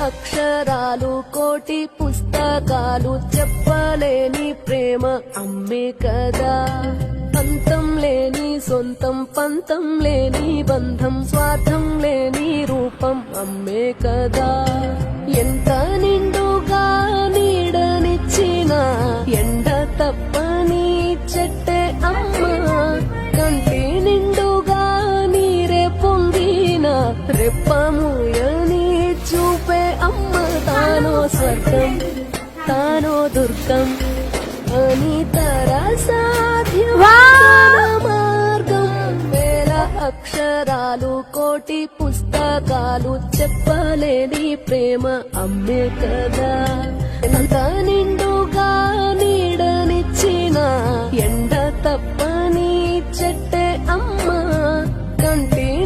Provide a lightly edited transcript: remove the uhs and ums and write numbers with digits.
అక్షరాలు కోటి పుస్తకాలు చెప్పలేని ప్రేమ అమ్మే కదా. అంతం లేని సొంతం పంతం లేని బంధం స్వార్థం లేని రూపం అమ్మే కదా. ఎంత నిండుగా నీడనిచ్చిన ఎండ తప్పని చెట్టే అమ్మ. కంటి నిండుగా నీరే పొంగిన రెప్పముయని చూపే అమ్మ. తానో స్వర్గం తానో దుర్గం అని సాధ్యం మార్గం. వేల అక్షరాలు కోటి పుస్తకాలు చెప్పలేని ప్రేమ అమ్మే కదా. ఎంత నిండుగా నీడనిచ్చిన ఎండ తప్పని చెట్టే అమ్మ. కంటి